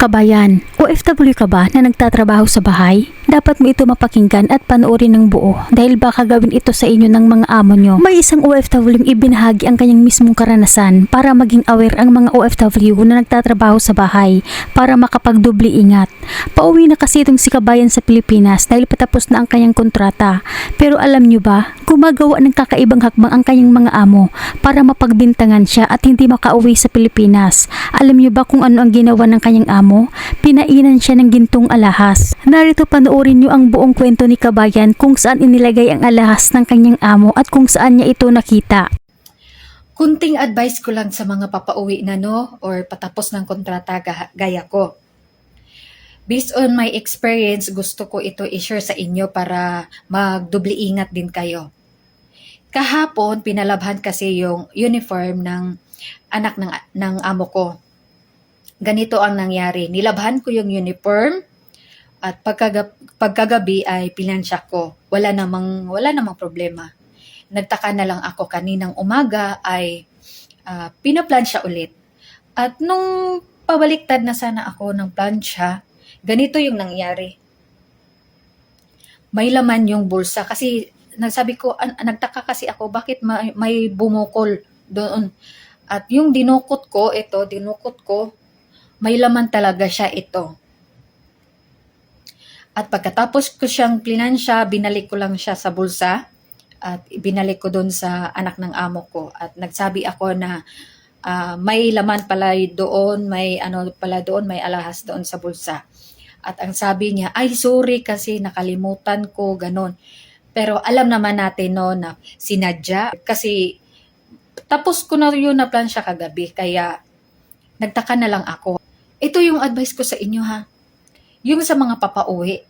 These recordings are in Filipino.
kabayan, OFW ka ba na nagtatrabaho sa bahay? Dapat mo ito mapakinggan at panoorin ng buo dahil baka gawin ito sa inyo ng mga amo nyo. May isang OFW yung ibinahagi ang kanyang mismong karanasan para maging aware ang mga OFW na nagtatrabaho sa bahay para makapagdubli ingat. Pauwi na kasi itong si kabayan sa Pilipinas dahil patapos na ang kanyang kontrata. Pero alam nyo ba, gumagawa ng kakaibang hakbang ang kanyang mga amo para mapagbintangan siya at hindi makauwi sa Pilipinas. Alam nyo ba kung ano ang ginawa ng kanyang amo? Pinainan siya ng gintong alahas. Narito panoorin nyo ang buong kwento ni kabayan kung saan inilagay ang alahas ng kanyang amo at kung saan niya ito nakita. Kunting advice ko lang sa mga papauwi na or patapos ng kontrata gaya ko. Based on my experience, gusto ko ito i-share sa inyo para magdubli ingat din kayo. Kahapon, pinalabhan kasi yung uniform ng anak ng amo ko. Ganito ang nangyari. Nilabhan ko yung uniform at pagkagabi ay pinansya ko. Wala namang problema. Nagtaka na lang ako kaninang umaga ay pinaplansya ulit. At nung pabaliktad na sana ako ng plansya, ganito yung nangyari. May laman yung bulsa kasi nagsabi ko, nagtaka kasi ako bakit may bumukol doon. At yung dinukot ko, may laman talaga siya ito. At pagkatapos ko siyang plinansya, binalik ko lang siya sa bulsa at binalik ko doon sa anak ng amo ko. At nagsabi ako na may laman pala doon, may alahas doon sa bulsa. At ang sabi niya, ay sorry kasi nakalimutan ko, ganon. Pero alam naman natin na sinadya kasi tapos ko na yun na plansya kagabi kaya nagtaka na lang ako. Ito yung advice ko sa inyo ha. Yung sa mga papauwi,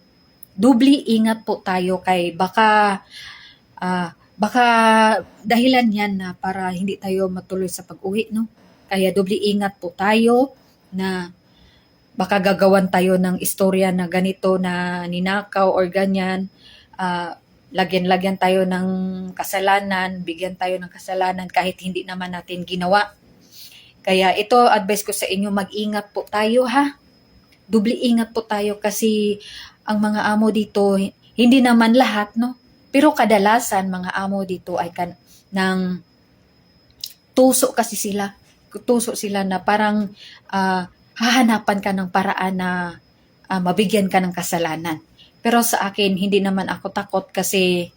dubli ingat po tayo kay baka dahilan yan na para hindi tayo matuloy sa pag-uwi, no? Kaya dubli ingat po tayo na baka gagawan tayo ng istorya na ganito na ninakaw or ganyan. Lagyan tayo ng kasalanan, bigyan tayo ng kasalanan kahit hindi naman natin ginawa. Kaya ito, advice ko sa inyo, mag-ingat po tayo ha. Dubli ingat po tayo kasi ang mga amo dito, hindi naman lahat, no? Pero kadalasan, mga amo dito ay ng tuso kasi sila. Tuso sila na parang hahanapan ka ng paraan na mabigyan ka ng kasalanan. Pero sa akin, hindi naman ako takot kasi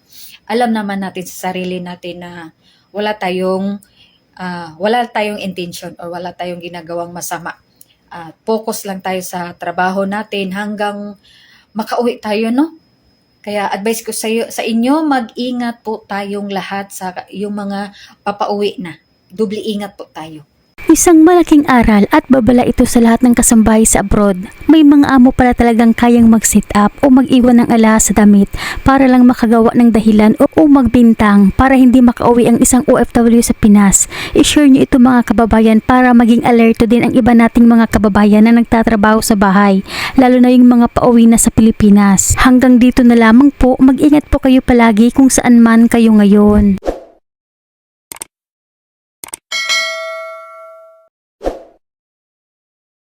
alam naman natin sa sarili natin na wala tayong intention or wala tayong ginagawang masama. Focus lang tayo sa trabaho natin hanggang makauwi tayo, no? Kaya advice ko sa inyo, mag-ingat po tayong lahat sa yung mga papauwi na. Dubli ingat po tayo. Isang malaking aral at babala ito sa lahat ng kasambahay sa abroad. May mga amo pala talagang kayang mag-sit up o mag-iwan ng alahas sa damit para lang makagawa ng dahilan o magbintang para hindi makauwi ang isang OFW sa Pinas. I-share nyo ito mga kababayan para maging alerto din ang iba nating mga kababayan na nagtatrabaho sa bahay, lalo na yung mga pauwi na sa Pilipinas. Hanggang dito na lamang po, mag-ingat po kayo palagi kung saan man kayo ngayon.